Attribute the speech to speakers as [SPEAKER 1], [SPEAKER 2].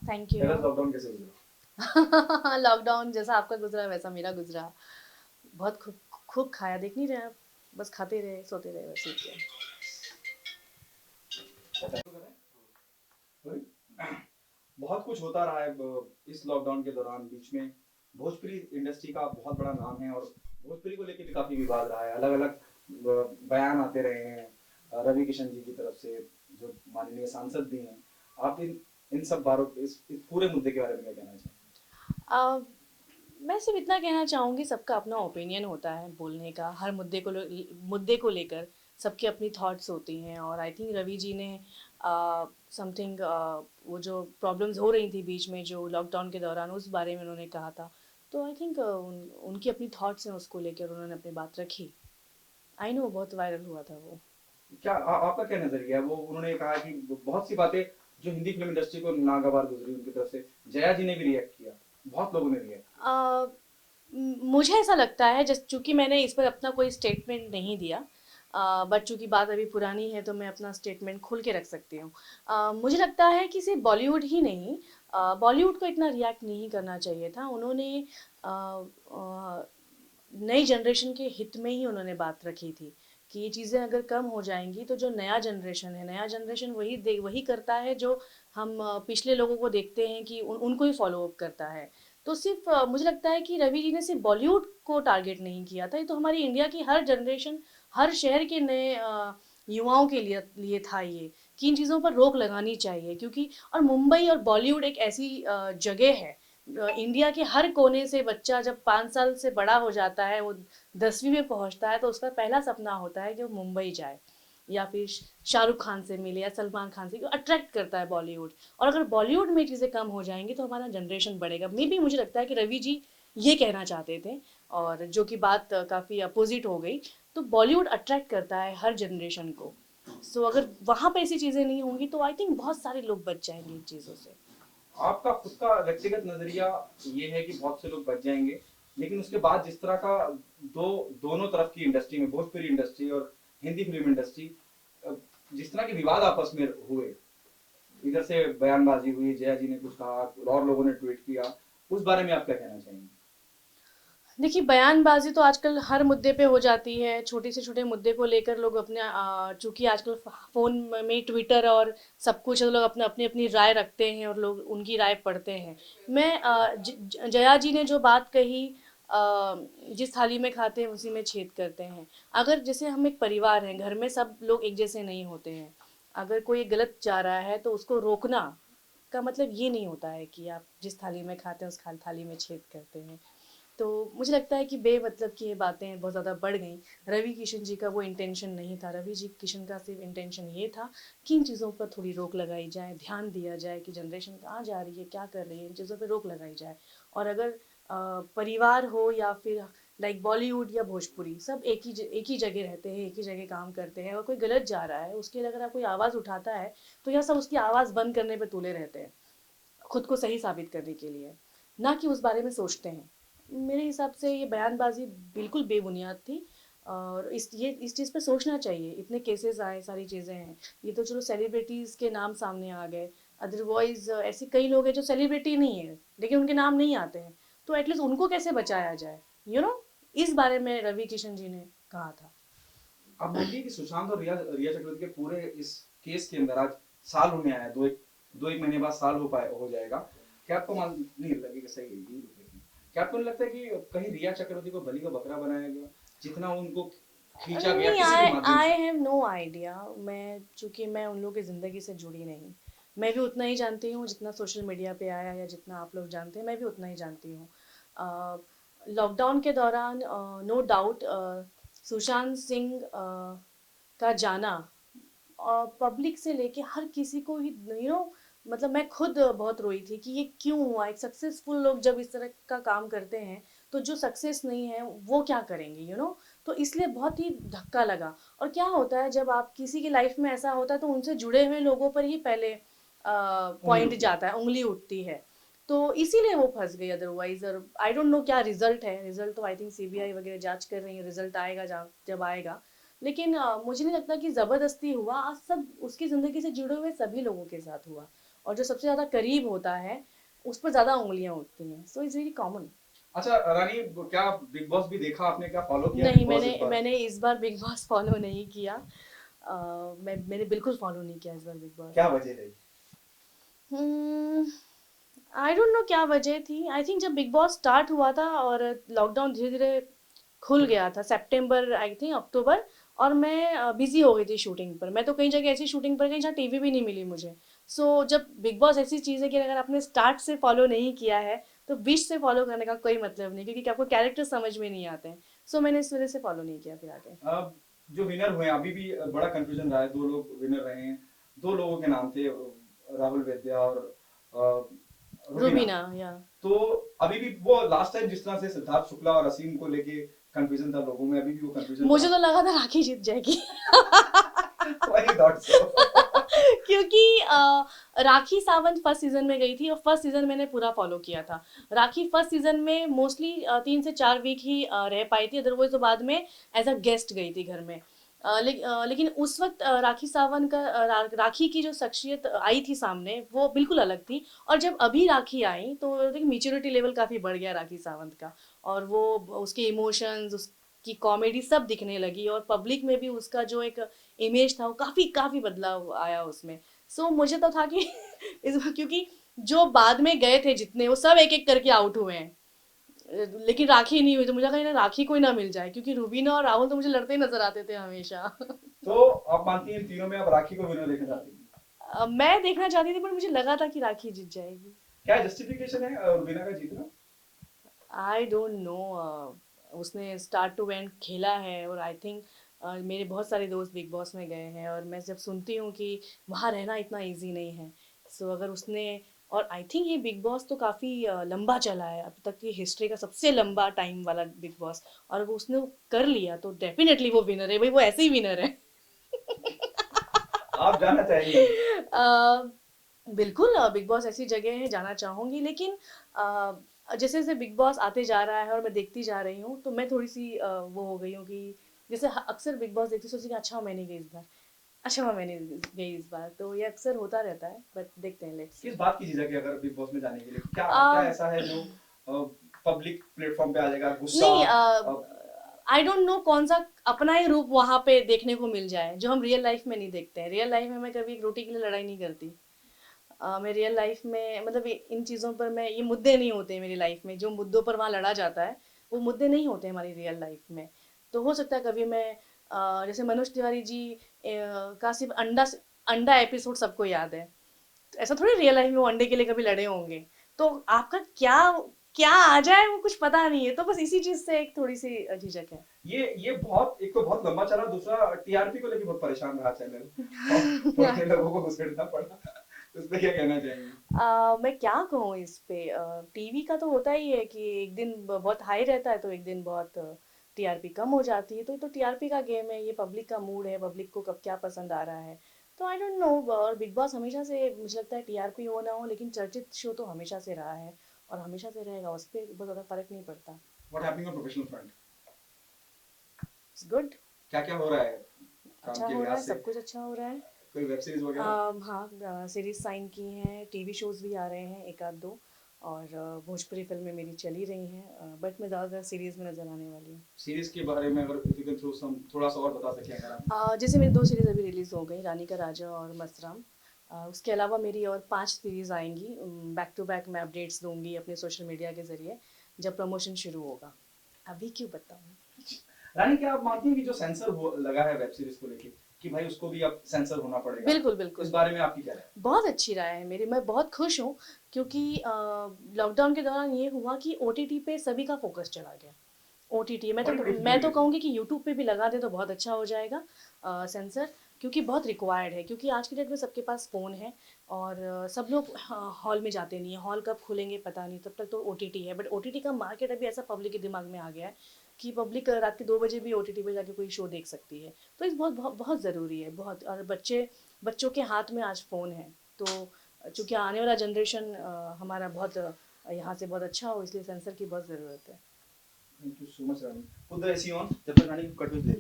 [SPEAKER 1] Thank you.
[SPEAKER 2] मेरा lockdown कैसे गुजरा?
[SPEAKER 1] लॉकडाउन जैसा आपका गुजरा वैसा मेरा गुजरा। बहुत खूब खूब खाया, देख नहीं रहे आप, बस खाते रहे सोते रहे, बस ठीक है।
[SPEAKER 2] सॉरी। बहुत कुछ होता रहा है इस लॉकडाउन के दौरान। बीच में भोजपुरी इंडस्ट्री का बहुत बड़ा नाम है, और भोजपुरी को लेकर भी काफी विवाद रहा है। अलग अलग बयान आते रहे हैं रवि किशन जी की तरफ से, जो माननीय सांसद भी हैं। आप इन सब बारों इस पूरे मुद्दे के बारे में क्या कहना चाहेंगे?
[SPEAKER 1] आ, मैं सिर्फ इतना कहना चाहूँगी, सबका अपना ओपिनियन होता है बोलने का, हर मुद्दे को लेकर सबकी अपनी थॉट्स होती हैं। और आई थिंक रवि जी ने समथिंग वो जो प्रॉब्लम्स हो रही थी बीच में जो लॉकडाउन के दौरान, उस बारे में उन्होंने कहा था। तो आई थिंक उनकी अपनी थॉट्स हैं, उसको लेकर उन्होंने अपनी बात रखी। आई नो बहुत वायरल हुआ था वो।
[SPEAKER 2] क्या आपका क्या नजरिया है? वो उन्होंने कहा कि बहुत सी बातें जो हिंदी फिल्म इंडस्ट्री को नागवार गुजरी उनकी तरफ से। जया जी ने भी रिएक्ट किया, बहुत लोगों ने रिएक्ट किया।
[SPEAKER 1] मुझे ऐसा लगता है, जस्ट चूंकि मैंने इस पर अपना कोई स्टेटमेंट नहीं दिया, बट चूंकि बात अभी पुरानी है तो मैं अपना स्टेटमेंट खोल के रख सकती हूँ। मुझे लगता है कि सिर्फ बॉलीवुड ही नहीं, बॉलीवुड को इतना रिएक्ट नहीं करना चाहिए था। उन्होंने अ, अ, नई जनरेशन के हित में ही उन्होंने बात रखी थी कि ये चीज़ें अगर कम हो जाएंगी तो जो नया जनरेशन है, नया जनरेशन वही करता है जो हम पिछले लोगों को देखते हैं कि उनको ही फॉलो अप करता है। तो सिर्फ मुझे लगता है कि रवि जी ने सिर्फ बॉलीवुड को टारगेट नहीं किया था, ये तो हमारी इंडिया की हर जनरेशन, हर शहर के नए युवाओं के लिए था ये, कि इन चीज़ों पर रोक लगानी चाहिए। क्योंकि और मुंबई और बॉलीवुड एक ऐसी जगह है, इंडिया के हर कोने से बच्चा जब 5 साल से बड़ा हो जाता है, वो 10वीं में पहुंचता है, तो उसका पहला सपना होता है कि वो मुंबई जाए या फिर शाहरुख खान से मिले या सलमान खान से, अट्रैक्ट करता है बॉलीवुड। और अगर बॉलीवुड में चीज़ें कम हो जाएंगी तो हमारा जनरेशन बढ़ेगा। मे बी मुझे लगता है कि रवि जी ये कहना चाहते थे, और जो कि बात काफ़ी अपोजिट हो गई। तो बॉलीवुड अट्रैक्ट करता है हर जनरेशन को। सो अगर वहाँ पे ऐसी चीज़ें नहीं होंगी तो आई थिंक बहुत सारे लोग बच जाएंगे इन चीज़ों से।
[SPEAKER 2] आपका खुद का व्यक्तिगत नजरिया ये है कि बहुत से लोग बच जाएंगे, लेकिन उसके बाद जिस तरह का दोनों तरफ की इंडस्ट्री में, भोजपुरी इंडस्ट्री और हिंदी फिल्म इंडस्ट्री, जिस तरह के विवाद आपस में हुए, इधर से बयानबाजी हुई, जया जी ने कुछ कहा और लोगों ने ट्वीट किया, उस बारे में आप क्या कहना चाहेंगे?
[SPEAKER 1] देखिए, बयानबाजी तो आजकल हर मुद्दे पे हो जाती है, छोटे से छोटे मुद्दे को लेकर लोग अपने चूंकि आजकल फ़ोन में ट्विटर और सब कुछ है, तो लोग अपने अपनी अपनी राय रखते हैं और लोग उनकी राय पढ़ते हैं। मैं जया जी ने जो बात कही, जिस थाली में खाते हैं उसी में छेद करते हैं। अगर जैसे हम एक परिवार हैं, घर में सब लोग एक जैसे नहीं होते हैं। अगर कोई गलत जा रहा है तो उसको रोकना का मतलब ये नहीं होता है कि आप जिस थाली में खाते हैं उस थाली में छेद करते हैं। तो मुझे लगता है कि बेमतलब की ये बातें बहुत ज़्यादा बढ़ गई। रवि किशन जी का वो इंटेंशन नहीं था, रवि जी किशन का सिर्फ इंटेंशन ये था कि इन चीज़ों पर थोड़ी रोक लगाई जाए, ध्यान दिया जाए कि जनरेशन कहाँ जा रही है, क्या कर रही है, इन चीज़ों पर रोक लगाई जाए। और अगर परिवार हो या फिर लाइक बॉलीवुड या भोजपुरी, सब एक ही जगह रहते हैं, एक ही जगह काम करते हैं, और कोई गलत जा रहा है उसके लिए अगर आप कोई आवाज़ उठाता है तो यह सब उसकी आवाज़ बंद करने पर तुले रहते हैं, खुद को सही साबित करने के लिए, ना कि उस बारे में सोचते हैं। मेरे हिसाब से ये बयानबाजी बिल्कुल बेबुनियाद थी। और इस चीज़ पे सोचना चाहिए, इतने केसेस आए, सारी चीज़ें हैं। ये तो चलो सेलिब्रिटीज़ के नाम सामने आ गए, अदरवाइज ऐसे कई लोग हैं जो सेलिब्रिटी नहीं है लेकिन उनके नाम नहीं आते हैं, तो एटलीस्ट उनको कैसे बचाया जाए, यू नो इस बारे में रवि किशन जी ने कहा था।
[SPEAKER 2] आप मानिए कि सुशांत और रिया चक्रवर्ती के पूरे इस केस के अंदर आज साल होने आया है, दो एक महीने बाद साल हो जाएगा। क्या आपको मान नहीं लगेगा? सही है, यही रुक रही है। क्या आपको नहीं लगता है कि कहीं रिया चक्रवर्ती को बलि का बकरा बनाया गया, जितना उनको खींचा गया
[SPEAKER 1] नहीं,
[SPEAKER 2] किसी भी
[SPEAKER 1] आई
[SPEAKER 2] माध्यम
[SPEAKER 1] आई
[SPEAKER 2] से?
[SPEAKER 1] Have no idea. मैं चूंकि मैं उन लोगों की ज़िंदगी से जुड़ी नहीं, मैं भी उतना ही जानती हूँ जितना सोशल मीडिया पे आया, या जितना आप लोग जानते हैं मैं भी उतना ही जानती हूँ। लॉकडाउन के दौरान नो डाउट सुशांत सिंह का जाना पब्लिक से लेके हर किसी को ही, मतलब मैं खुद बहुत रोई थी कि ये क्यों हुआ। एक सक्सेसफुल लोग जब इस तरह का काम करते हैं तो जो सक्सेस नहीं है वो क्या करेंगे, तो इसलिए बहुत ही धक्का लगा। और क्या होता है जब आप किसी की लाइफ में ऐसा होता है तो उनसे जुड़े हुए लोगों पर ही पहले
[SPEAKER 2] उंगली
[SPEAKER 1] पॉइंट
[SPEAKER 2] उठ जाती
[SPEAKER 1] जाता है, उंगली उठती है। तो इसीलिए वो फंस गई, अदरवाइज। और आई डोंट नो क्या रिजल्ट है, रिजल्ट तो आई थिंक सीबीआई वगैरह जांच कर रही है, रिजल्ट आएगा जब आएगा। लेकिन मुझे नहीं लगता कि ज़बरदस्ती हुआ, आज सब उसकी ज़िंदगी से जुड़े हुए सभी लोगों के साथ हुआ। और जो सबसे ज़्यादा करीब होता है उस पर ज़्यादा उंगलियां उठती हैं, सो इट्स वेरी कॉमन।
[SPEAKER 2] अच्छा रानी, क्या बिग बॉस भी देखा आपने, क्या फॉलो किया
[SPEAKER 1] नहीं,
[SPEAKER 2] बिग बॉस
[SPEAKER 1] मैंने
[SPEAKER 2] इस बार?
[SPEAKER 1] मैंने इस बार बिग बॉस फॉलो नहीं किया। मैंने बिल्कुल फॉलो नहीं किया इस बार बिग बॉस।
[SPEAKER 2] क्या वजह रही?
[SPEAKER 1] आई डोंट नो क्या वजह थी। आई थिंक जब बिग बॉस स्टार्ट हुआ था और लॉकडाउन धीरे धीरे खुल गया था, सितंबर आई थिंक अक्टूबर, और मैं बिजी हो गई थी शूटिंग पर। मैं तो कई जगह ऐसी शूटिंग पर गई जहाँ टीवी भी नहीं मिली मुझे। जब बिग बॉस ऐसी चीज़ है कि अगर आपने स्टार्ट से फॉलो नहीं किया है तो बीच से फॉलो करने का कोई मतलब नहीं, क्योंकि आपको कैरेक्टर समझ में नहीं आते हैं। मैंने इस वजह से फॉलो नहीं किया फिर आगे।
[SPEAKER 2] अब जो विनर हुए अभी भी बड़ा कंफ्यूजन रहा है, दो लोग विनर रहे हैं। दो लोगों के नाम थे, राहुल वैद्या और रुबीना।
[SPEAKER 1] रूबीना या
[SPEAKER 2] तो अभी भी वो लास्ट टाइम जिस तरह से सिद्धार्थ शुक्ला और असीम को लेके कंफ्यूजन था लोगों में, अभी भी वो कंफ्यूजन
[SPEAKER 1] मुझे
[SPEAKER 2] था।
[SPEAKER 1] तो लगा था राखी जीत जाएगी।
[SPEAKER 2] वही थॉट सो।
[SPEAKER 1] क्योंकि राखी सावंत फर्स्ट सीजन में गई थी और फर्स्ट सीजन मैंने पूरा फॉलो किया था। राखी फर्स्ट सीजन में मोस्टली 3 से 4 वीक ही रह पाई थी, अदरवाइज तो बाद में एज अ गेस्ट गई थी घर में। लेकिन उस वक्त राखी सावंत का राखी की जो शख्सियत आई थी सामने वो बिल्कुल अलग थी। और जब अभी राखी आई तो मेच्योरिटी लेवल काफ़ी बढ़ गया राखी सावंत का, और वो उसके इमोशंस, उसकी कॉमेडी सब दिखने लगी, और पब्लिक में भी उसका जो एक इमेज था वो काफ़ी काफ़ी बदलाव आया उसमें। मुझे तो था कि क्योंकि जो बाद में गए थे जितने, वो सब एक एक करके आउट हुए हैं, लेकिन राखी नहीं हुई। तो मुझे कहीं ना राखी कोई ना मिल जाए, क्योंकि रूबीना और राहुल तो मुझे लड़ते ही नजर आते थे हमेशा।
[SPEAKER 2] तो आप मानती हैं इन तीनों में आप राखी को विनर देखना चाहती हैं?
[SPEAKER 1] मैं देखना चाहती थी, पर मुझे लगा था कि राखी जीत जाएगी।
[SPEAKER 2] क्या जस्टिफिकेशन है रुबीना का जीतना?
[SPEAKER 1] I don't know. उसने स्टार्ट टू एंड खेला है, और आई थिंक मेरे बहुत सारे दोस्त बिग बॉस में गए हैं, और मैं जब सुनती हूँ कि वहाँ रहना इतना इजी नहीं है। अगर उसने, और आई थिंक ये बिग बॉस तो काफ़ी लंबा चला है, अब तक की हिस्ट्री का सबसे लंबा टाइम वाला बिग बॉस, और अगर उसने वो कर लिया तो डेफिनेटली वो विनर है भाई, वो ऐसे ही विनर है।
[SPEAKER 2] आप जाना चाहेंगे?
[SPEAKER 1] बिल्कुल, बिग बॉस ऐसी जगह है, जाना चाहूँगी, लेकिन जैसे जैसे बिग बॉस आते जा रहा है और मैं देखती जा रही हूँ, तो मैं थोड़ी सी वो हो गई हूँ कि जैसे अक्सर बिग बॉस देखती सोचती कि अच्छा मैं नहीं गई इस बार, अच्छा मैं नहीं गई इस बार, तो ये अक्सर होता रहता है, बट देखते हैं, लेट्स
[SPEAKER 2] किस
[SPEAKER 1] सी।
[SPEAKER 2] बात की झिझक है अगर बिग बॉस में जाने के लिए? क्या क्या ऐसा है जो पब्लिक प्लेटफॉर्म पे आ जाएगा? गुस्सा?
[SPEAKER 1] नहीं,
[SPEAKER 2] अ,
[SPEAKER 1] आई डोंट नो कौन सा अपना ही रूप वहां पे देखने को मिल जाए जो हम रियल लाइफ में नहीं देखते हैं। रियल लाइफ में मैं कभी एक रोटी के लिए लड़ाई नहीं करती। मैं रियल लाइफ में, मतलब इन चीज़ों पर मैं, ये मुद्दे नहीं होते मेरी लाइफ में, जो मुद्दों पर वहाँ लड़ा जाता है वो मुद्दे नहीं होते हमारी रियल लाइफ में। तो हो सकता है कभी मैं जैसे मनोज तिवारी जी का सिर्फ अंडा अंडा एपिसोड सबको याद है, तो ऐसा थोड़ी रियल लाइफ में वो अंडे के लिए कभी लड़े होंगे। तो आपका क्या क्या आ जाए वो कुछ पता नहीं है, तो बस इसी चीज से एक थोड़ी सी झिझक है।
[SPEAKER 2] ये बहुत, एक तो बहुत लंबा चला, दूसरा टीआरपी को लेके बहुत परेशान रहा चैनल और उतने लोगों को घुसेड़ना पड़ा। उस पे क्या कहना चाहेंगे?
[SPEAKER 1] मैं क्या कहूँ इस पे, टीवी का तो होता ही है कि एक दिन बहुत हाई रहता है तो एक दिन बहुत टीआरपी कम हो जाती है, तो ये तो टीआरपी का गेम है, ये पब्लिक का मूड है, पब्लिक को कब क्या पसंद आ रहा है। तो आई डोंट नो। और बिग बॉस हमेशा से, मुझे लगता है टीआरपी हो ना हो, लेकिन चर्चित शो तो हमेशा से रहा है और हमेशा से रहेगा, उस पर बहुत ज़्यादा फर्क नहीं पड़ता।
[SPEAKER 2] What happening on professional front?
[SPEAKER 1] It's good.
[SPEAKER 2] क्या क्या हो रहा है काम
[SPEAKER 1] अच्छा
[SPEAKER 2] के
[SPEAKER 1] हो रहा
[SPEAKER 2] लिहाज
[SPEAKER 1] है,
[SPEAKER 2] से?
[SPEAKER 1] सब कुछ अच्छा हो रहा है।
[SPEAKER 2] कोई वेब सीरीज वगैरह?
[SPEAKER 1] हाँ, सीरीज साइन की हैं, टीवी शोज भी आ रहे हैं एक आध दो, और भोजपुरी फिल्में मेरी चली रही हैं, बट मैं ज़्यादातर सीरीज में नज़र आने वाली हूँ।
[SPEAKER 2] सीरीज के बारे में अगर if you can throw some, थोड़ा सा और बता सकें अगर आप।
[SPEAKER 1] जैसे मेरी 2 सीरीज अभी रिलीज हो गई, रानी का राजा और मस्तराम। उसके अलावा मेरी और 5 सीरीज आएंगी, बैक टू बैक मैं अपडेट्स दूंगी अपने सोशल मीडिया के जरिए जब प्रमोशन शुरू होगा। अभी क्यों बताऊँ।
[SPEAKER 2] रानी, क्या आप मानती हैं कि जो सेंसर हो लगा है वेब सीरीज को लेके, कि भाई उसको भी अब सेंसर होना पड़ेगा?
[SPEAKER 1] बिल्कुल
[SPEAKER 2] इस
[SPEAKER 1] बिल्कुल।
[SPEAKER 2] बारे में आपकी क्या राय है?
[SPEAKER 1] बहुत अच्छी राय है मेरी, मैं बहुत खुश हूँ, क्योंकि लॉकडाउन के दौरान ये हुआ कि ओटीटी पे सभी का फोकस चला गया। ओटीटी,
[SPEAKER 2] बड़ी बड़ी फिल्में
[SPEAKER 1] मैं तो
[SPEAKER 2] रिलीज हुई।
[SPEAKER 1] कहूँगी कि यूट्यूब पे भी लगा दे तो बहुत अच्छा हो जाएगा सेंसर, क्योंकि बहुत रिक्वायर्ड है, क्योंकि आज की डेट में सबके पास फ़ोन है, और सब लोग हॉल में जाते नहीं है, हॉल कब खुलेंगे पता नहीं, तब तक तो ओटीटी है, बट ओटीटी का मार्केट अभी ऐसा पब्लिक के दिमाग में आ गया है कि पब्लिक रात के 2 बजे भी ओटीटी पे जाके कोई शो देख सकती है। तो इस बहुत बहुत बहुत ज़रूरी है, बहुत। और बच्चों के हाथ में आज फ़ोन है, तो चूँकि आने वाला जनरेशन हमारा बहुत यहाँ से बहुत अच्छा हो, इसलिए सेंसर की बहुत ज़रूरत है।
[SPEAKER 2] Thank you so much Rani. Put the AC on जब तक रानी कट ले ले।